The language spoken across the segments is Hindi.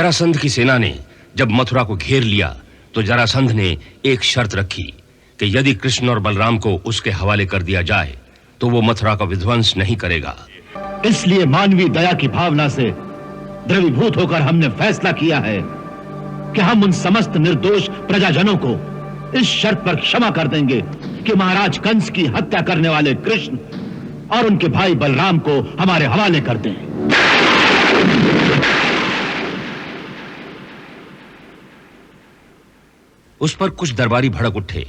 जरासंध की सेना ने जब मथुरा को घेर लिया तो जरासंध ने एक शर्त रखी कि यदि कृष्ण और बलराम को उसके हवाले कर दिया जाए तो वो मथुरा का विध्वंस नहीं करेगा। इसलिए मानवीय दया की भावना से द्रवीभूत होकर हमने फैसला किया है कि हम उन समस्त निर्दोष प्रजाजनों को इस शर्त पर क्षमा कर देंगे कि महाराज कंस की हत्या करने वाले कृष्ण और उनके भाई बलराम को हमारे हवाले कर दें। उस पर कुछ दरबारी भड़क उठे।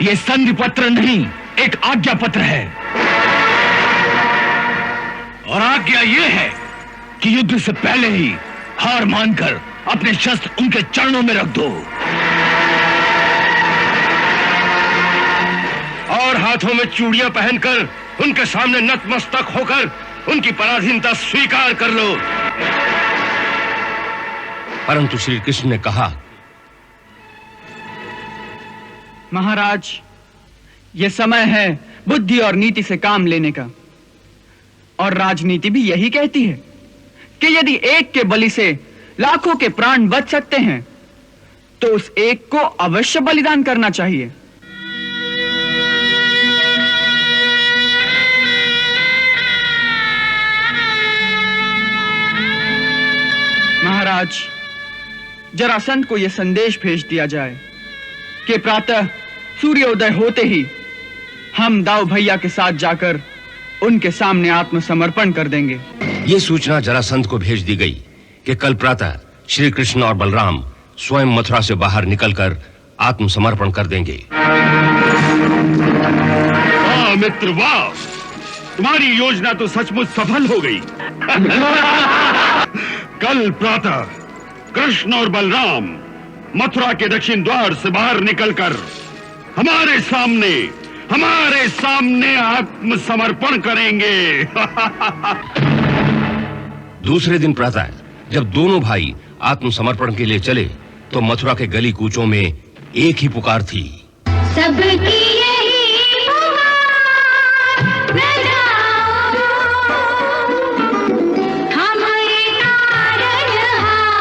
यह संधि पत्र नहीं, एक आज्ञा पत्र है, और आज्ञा यह है कि युद्ध से पहले ही हार मानकर अपने शस्त्र उनके चरणों में रख दो और हाथों में चूड़ियां पहनकर उनके सामने नतमस्तक होकर उनकी पराधीनता स्वीकार कर लो। परंतु श्री कृष्ण ने कहा, महाराज, यह समय है बुद्धि और नीति से काम लेने का, और राजनीति भी यही कहती है कि यदि एक के बलि से लाखों के प्राण बच सकते हैं तो उस एक को अवश्य बलिदान करना चाहिए। महाराज, जरासंध को यह संदेश भेज दिया जाए कि प्रातः सूर्योदय होते ही हम दाऊ भैया के साथ जाकर उनके सामने आत्मसमर्पण कर देंगे। ये सूचना जरासंध को भेज दी गई कि कल प्रातः श्री कृष्ण और बलराम स्वयं मथुरा से बाहर निकलकर आत्मसमर्पण कर देंगे। वाह मित्र वाह, तुम्हारी योजना तो सचमुच सफल हो गई। कल प्रातः कृष्ण और बलराम मथुरा के दक्षिण द्वार से बाहर निकलकर हमारे सामने आत्मसमर्पण करेंगे। दूसरे दिन प्रातः जब दोनों भाई आत्मसमर्पण के लिए चले तो मथुरा के गली कूचों में एक ही पुकार थी, सबकी यही पुकार, न जाओ हमारे तारनहार,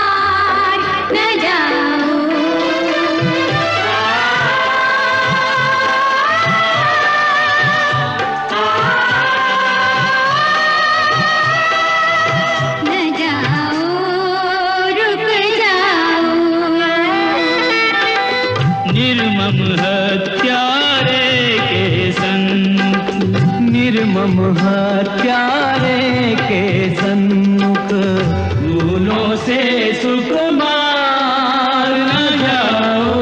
न जाओ। न जाओ, रुक जाओ। निर्मम हत्यारे के निर्मम हत्यारे के सन्मुख भूलों से सुकुमार न जाओ।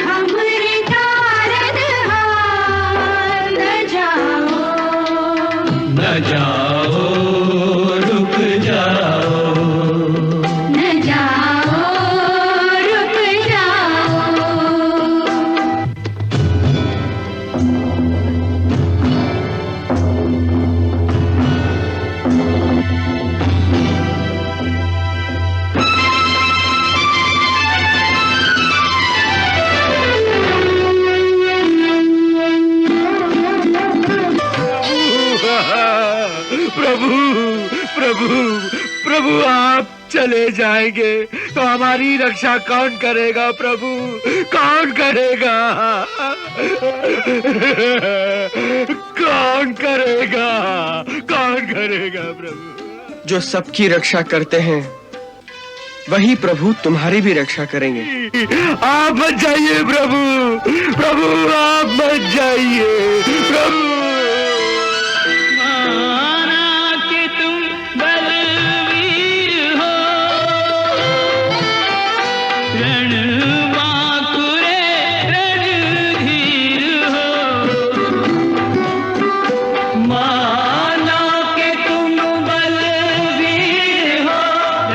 हमारे तारनहार, न जाओ। न जाओ, रुक जाओ। न जाओ, रुक जाओ। प्रभु आप चले जाएंगे तो हमारी रक्षा कौन करेगा? प्रभु कौन करेगा? कौन करेगा? कौन करेगा प्रभु? जो सबकी रक्षा करते हैं वही प्रभु तुम्हारी भी रक्षा करेंगे। आप मत जाइए प्रभु, प्रभु आप मत जाइए प्रभु। माना कि तुम बलवीर हो, रणबांकुरे रणधीर हो। माना कि तुम बलवीर हो,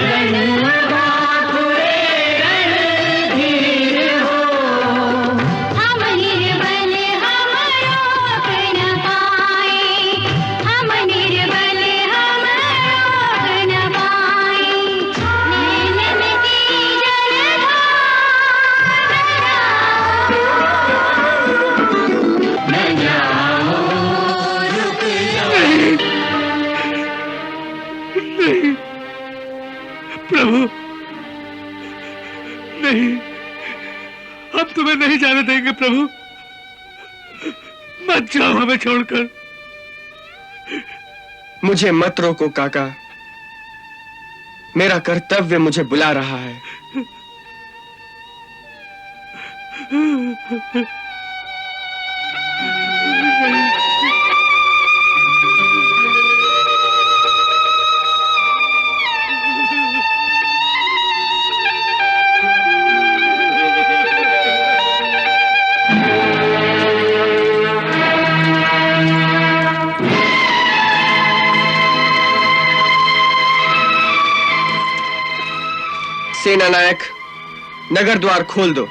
रणबांकुरे रणधीर हो। हम निर्बल हम रोक न पाए, हम जाने देंगे प्रभु। मत जाओ हमें छोड़कर। मुझे मत रोको काका, मेरा कर्तव्य मुझे बुला रहा है। सेना नायक, नगर द्वार खोल दो।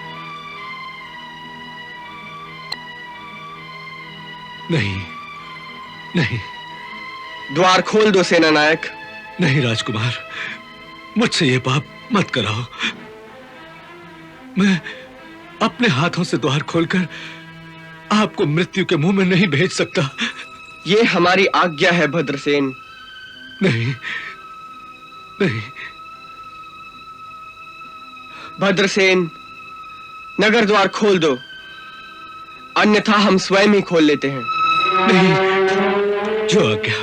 नहीं नहीं द्वार खोल दो सेना नायक। नहीं राजकुमार, मुझसे ये पाप मत कराओ। मैं अपने हाथों से द्वार खोलकर आपको मृत्यु के मुंह में नहीं भेज सकता। ये हमारी आज्ञा है भद्रसेन। नहीं नहीं भद्रसेन, नगर द्वार खोल दो, अन्यथा हम स्वयं ही खोल लेते हैं। नहीं, जो आज्ञा।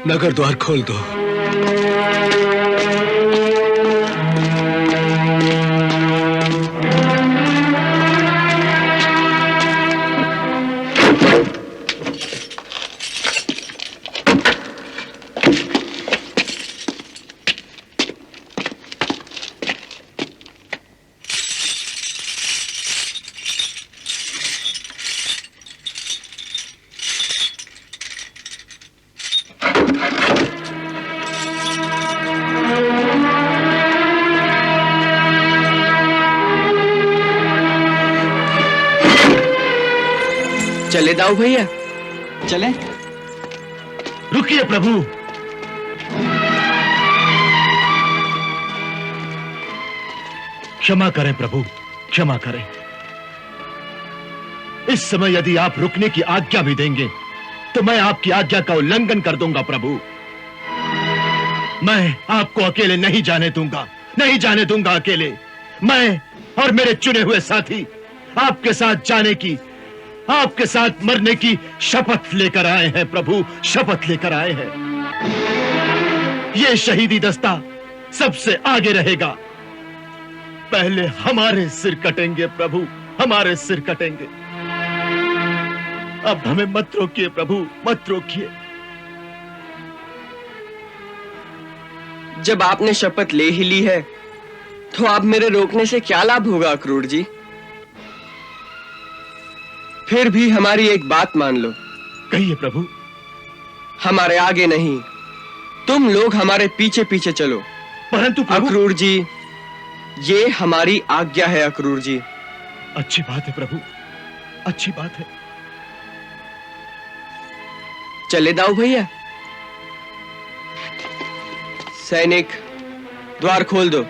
नगर द्वार खोल दो। चले दाऊ भैया, चले। रुकिए प्रभु। क्षमा करें प्रभु, क्षमा करें। इस समय यदि आप रुकने की आज्ञा भी देंगे तो मैं आपकी आज्ञा का उल्लंघन कर दूंगा प्रभु। मैं आपको अकेले नहीं जाने दूंगा, नहीं जाने दूंगा अकेले। मैं और मेरे चुने हुए साथी आपके साथ जाने की, आपके साथ मरने की शपथ लेकर आए हैं प्रभु, शपथ लेकर आए हैं। ये शहीदी दस्ता सबसे आगे रहेगा। पहले हमारे सिर कटेंगे प्रभु, हमारे सिर कटेंगे। अब हमें मत रोकिए प्रभु, मत रोकिए। जब आपने शपथ ले ही ली है तो आप मेरे रोकने से क्या लाभ होगा अक्रूर जी? फिर भी हमारी एक बात मान लो। कहिए प्रभु। हमारे आगे नहीं, तुम लोग हमारे पीछे पीछे चलो। परंतु प्रभु। अक्रूर जी, ये हमारी आज्ञा है अक्रूर जी। अच्छी बात है प्रभु, अच्छी बात है। चले दाऊ भैया। सैनिक, द्वार खोल दो।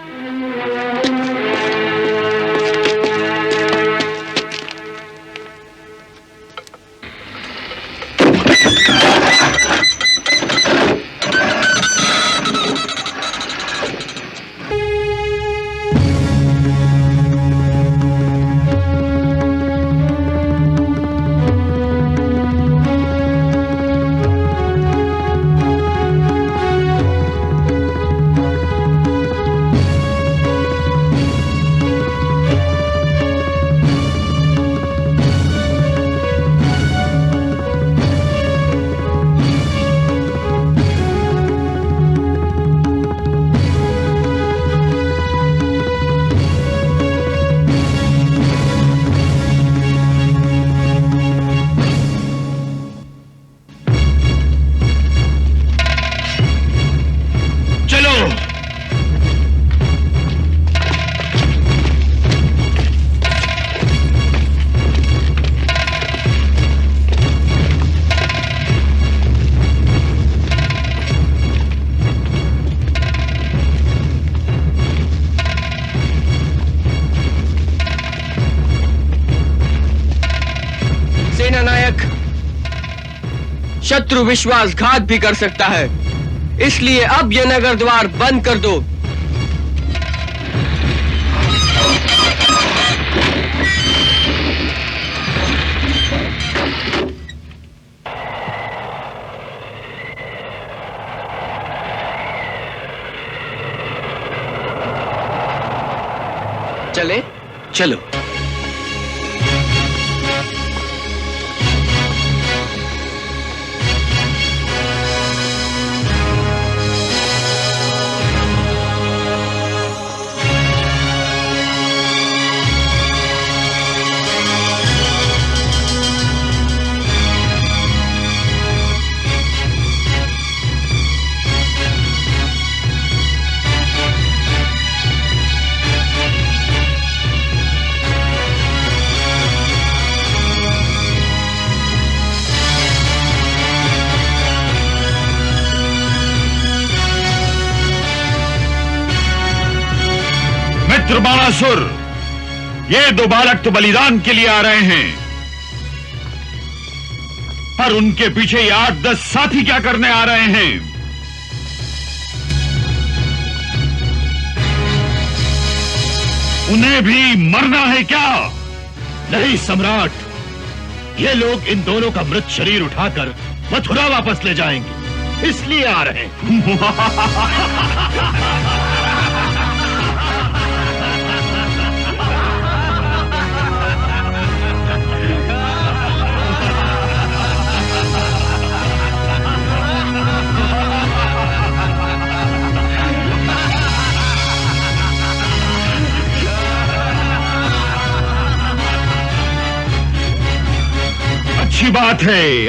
शत्रु विश्वासघात भी कर सकता है, इसलिए अब यह नगर द्वार बंद कर दो। चले? चलो। मित्र बाणासुर, ये दो बालक तो बलिदान के लिए आ रहे हैं, पर उनके पीछे ये 8-10 साथी क्या करने आ रहे हैं? उन्हें भी मरना है क्या? नहीं सम्राट, ये लोग इन दोनों का मृत शरीर उठाकर मथुरा वापस ले जाएंगे, इसलिए आ रहे हैं।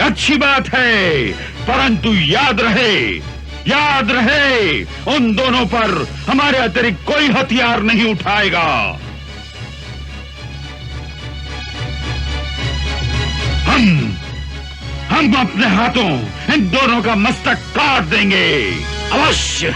अच्छी बात है, परंतु याद रहे, उन दोनों पर हमारे अतिरिक्त कोई हथियार नहीं उठाएगा। हम अपने हाथों इन दोनों का मस्तक काट देंगे, अवश्य।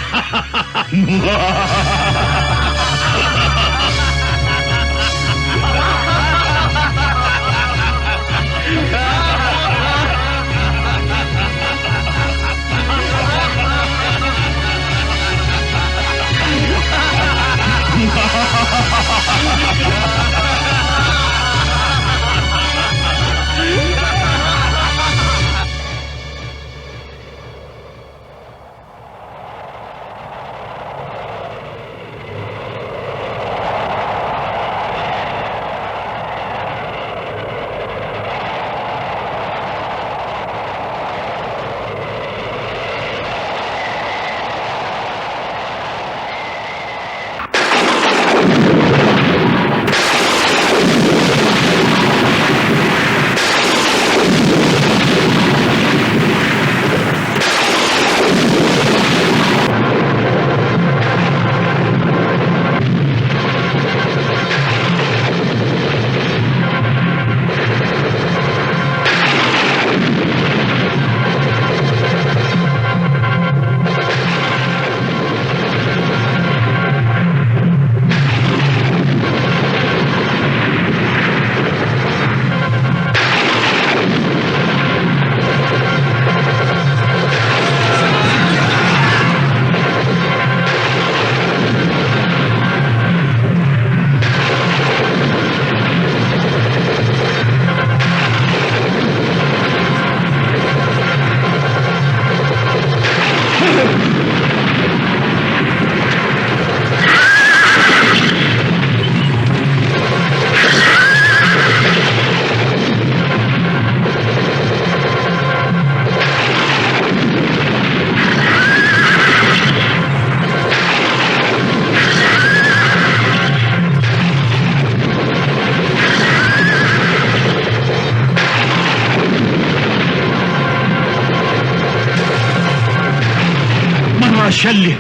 शल्य,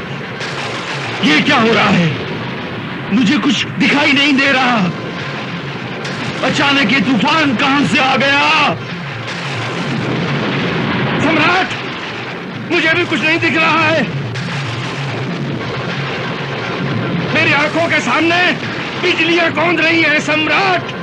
ये क्या हो रहा है? मुझे कुछ दिखाई नहीं दे रहा। अचानक ये तूफान कहां से आ गया? सम्राट, मुझे भी कुछ नहीं दिख रहा है। मेरी आंखों के सामने बिजलियां कौंध रही हैं सम्राट।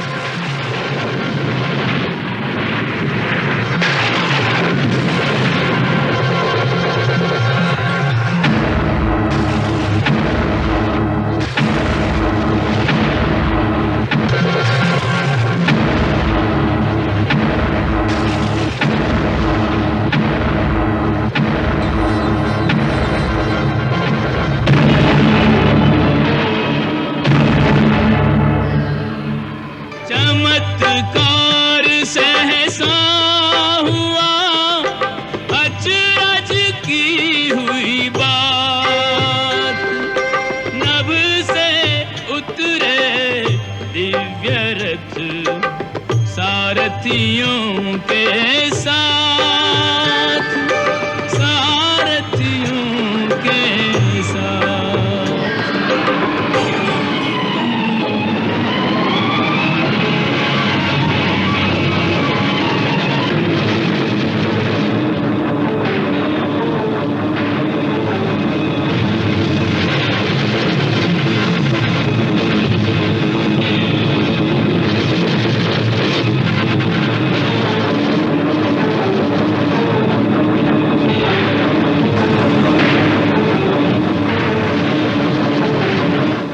सारथियों के साथ, सारथियों के साथ।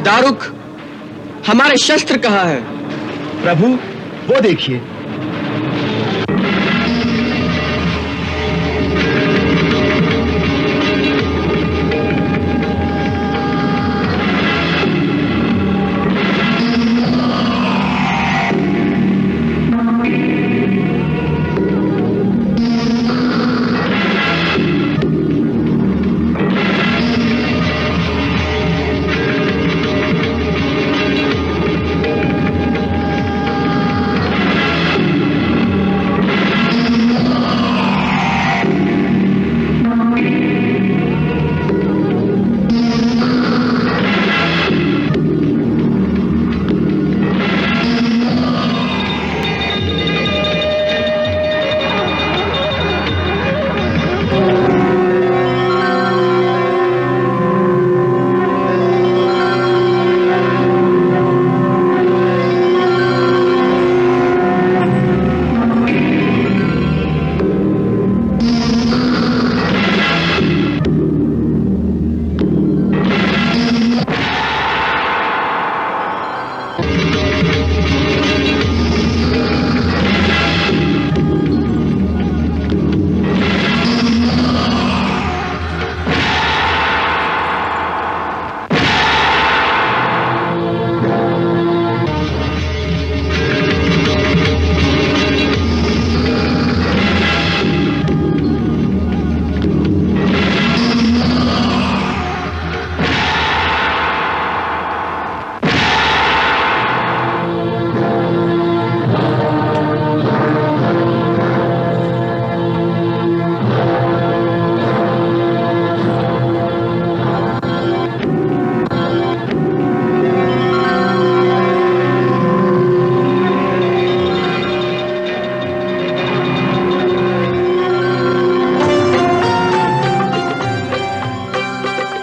दारुक, हमारे शस्त्र कहाँ है? प्रभु वो देखिए।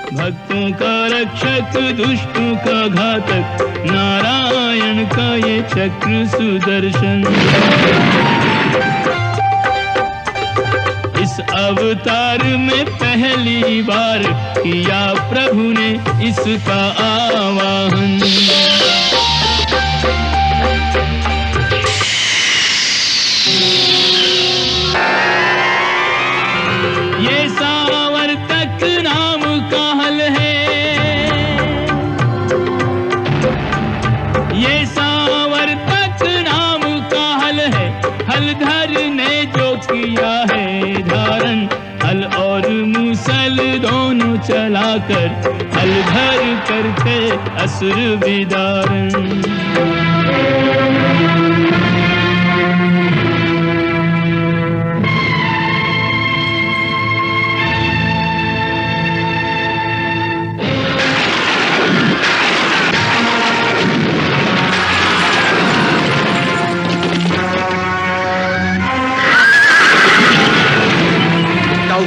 भक्तों का रक्षक, दुष्टों का घातक, नारायण का ये चक्र सुदर्शन। इस अवतार में पहली बार किया प्रभु ने इसका आवाहन। ये सावर्तक नाम का हल है, ये सावर्तक नाम का हल है। हलधर ने जो किया है धारण, हल और मूसल दोनों चलाकर हलधर करते असुर विदारण।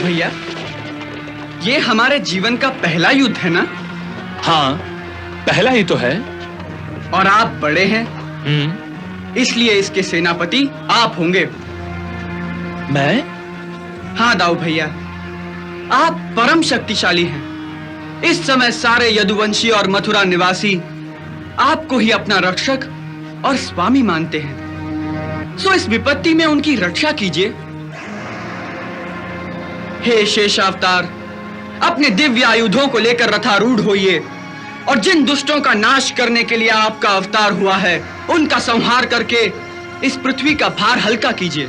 भैया, ये हमारे जीवन का पहला युद्ध है ना? हाँ, पहला ही तो है। और आप बड़े हैं, इसलिए इसके सेनापति आप होंगे। मैं? हाँ दाऊ भैया, आप परम शक्तिशाली हैं। इस समय सारे यदुवंशी और मथुरा निवासी आपको ही अपना रक्षक और स्वामी मानते हैं। सो इस विपत्ति में उनकी रक्षा कीजिए। हे शेषावतार, अपने दिव्य आयुधों को लेकर रथारूढ़ होइए और जिन दुष्टों का नाश करने के लिए आपका अवतार हुआ है, उनका संहार करके इस पृथ्वी का भार हल्का कीजिए।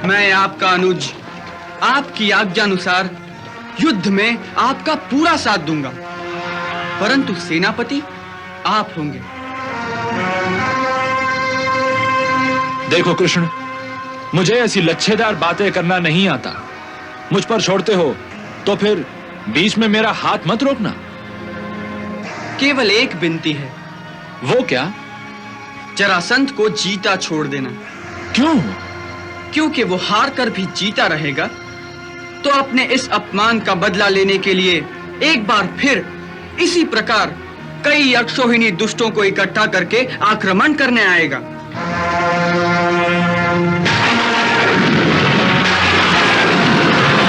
मैं आपका अनुज, आपकी आज्ञानुसार युद्ध में आपका पूरा साथ दूंगा। परंतु सेनापति आप होंगे। देखो कृष्ण, मुझे ऐसी लच्छेदार बातें करना नहीं आता। मुझ पर छोड़ते हो तो फिर बीच में मेरा हाथ मत रोकना। केवल एक विनती है। वो क्या? जरासंध को जीता छोड़ देना। क्यों? क्योंकि वो हार कर भी जीता रहेगा तो अपने इस अपमान का बदला लेने के लिए एक बार फिर इसी प्रकार कई अक्षोहिणी दुष्टों को इकट्ठा करके आक्रमण करने आएगा।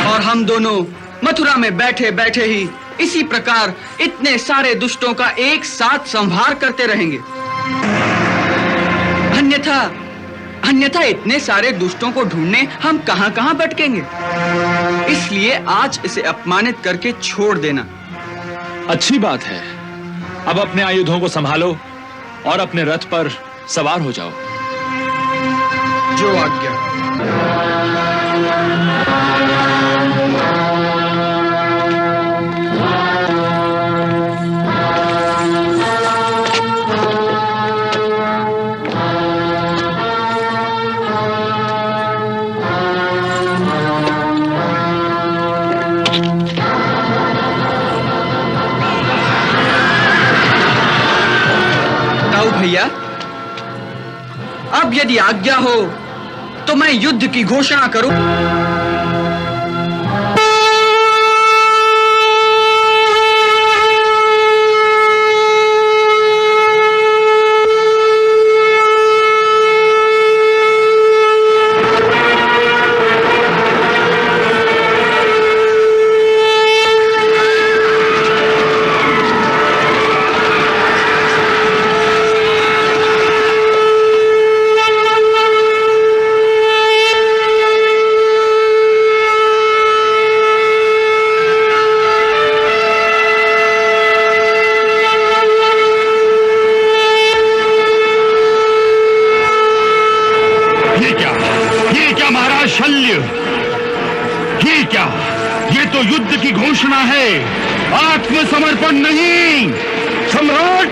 और हम दोनों मथुरा में बैठे बैठे ही इसी प्रकार इतने सारे दुष्टों का एक साथ संहार करते रहेंगे। अन्यथा इतने सारे दुष्टों को ढूंढने हम कहां-कहां भटकेंगे। इसलिए आज इसे अपमानित करके छोड़ देना। अच्छी बात है। अब अपने आयुधों को संभालो और अपने रथ पर सवार हो जाओ। जो आज्ञा। भैया, अब यदि आज्ञा हो तो मैं युद्ध की घोषणा करूं। युद्ध की घोषणा है, आत्मसमर्पण नहीं। सम्राट,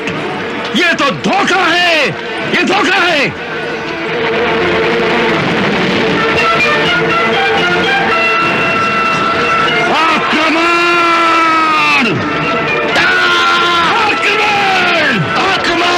ये तो धोखा है, ये धोखा है। आक्रमण! आक्रमण! आक्रमण!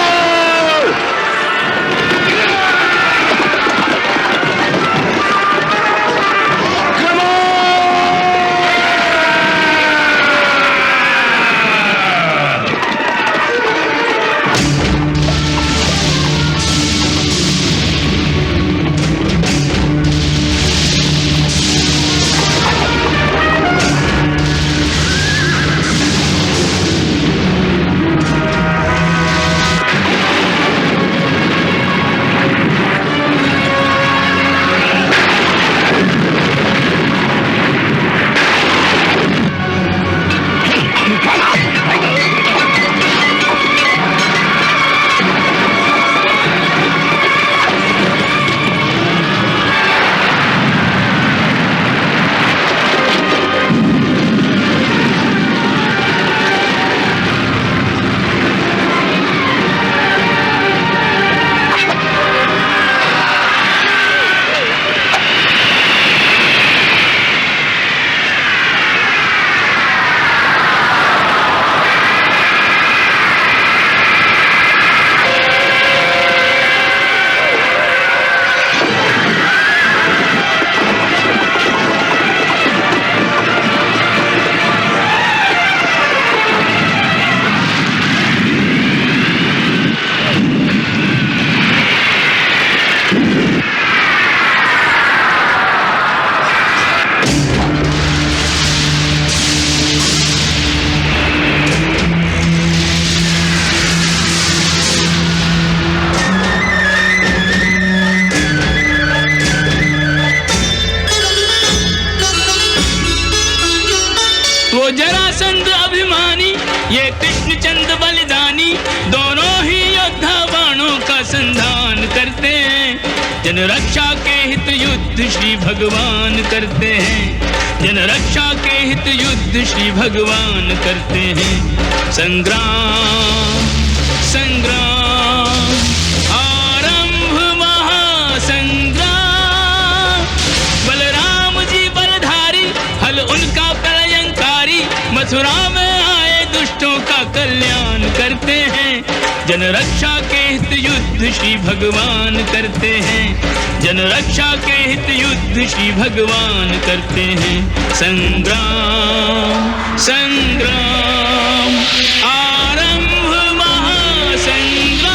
जरासंध अभिमानी, ये कृष्णचंद बलिदानी, दोनों ही योद्धा बाणों का संधान करते हैं। जन रक्षा के हित युद्ध श्री भगवान करते हैं। जन रक्षा के हित युद्ध श्री भगवान करते हैं। संग्राम संग्राम आरंभ महासंग्राम। बलराम जी बलधारी, हल उनका प्रलयंकारी, मथुरा में आए दुष्टों का कल्याण करते हैं। जन रक्षा के हित युद्ध श्री भगवान करते हैं। जन रक्षा के हित युद्ध श्री भगवान करते हैं। संग्राम संग्राम आरंभ महासंग्राम।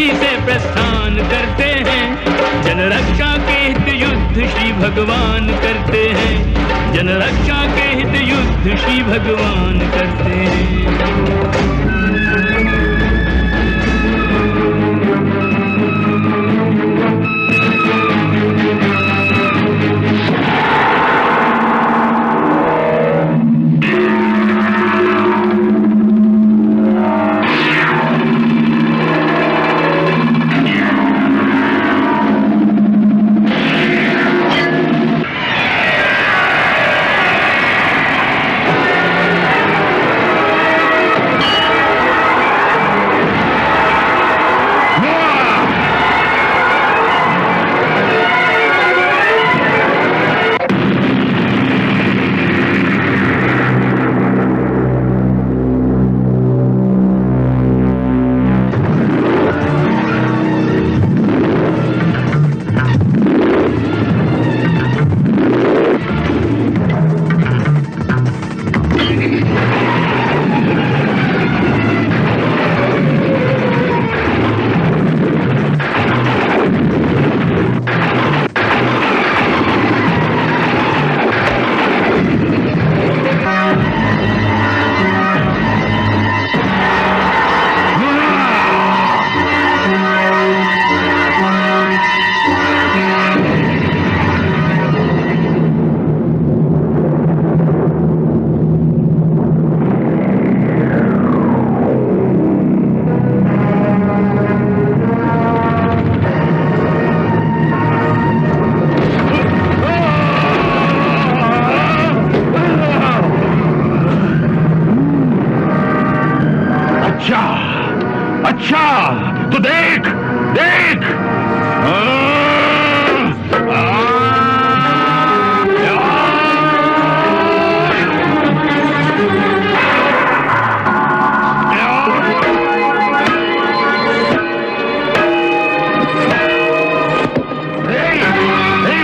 यहीं से प्रस्थान करते हैं। जन रक्षा के हित युद्ध श्री भगवान करते हैं। जन रक्षा के हित युद्ध श्री भगवान करते हैं। अच्छा तो देख देख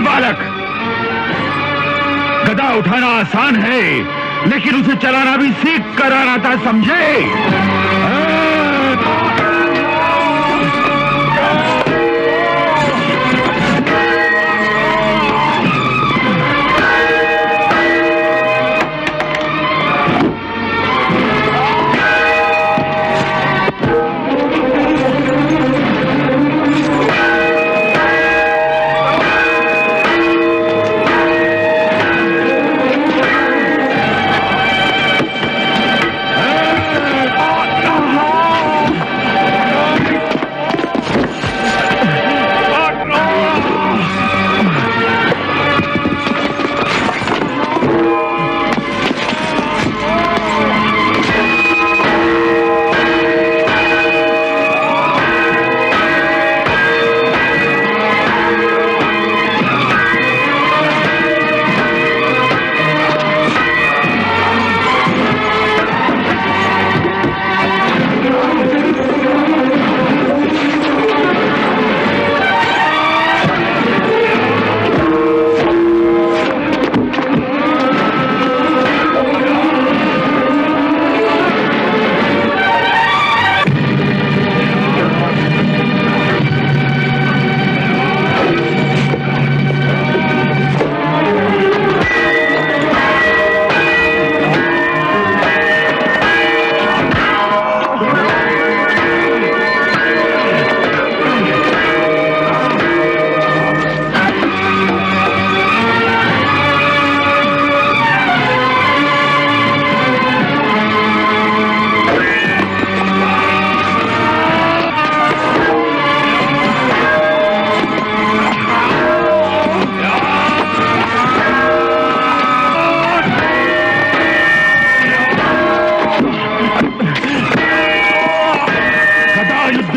बालक, गदा उठाना आसान है लेकिन उसे चलाना भी सीख कर आना था, समझे?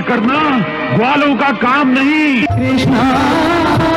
करना ग्वालों का काम नहीं। कृष्णा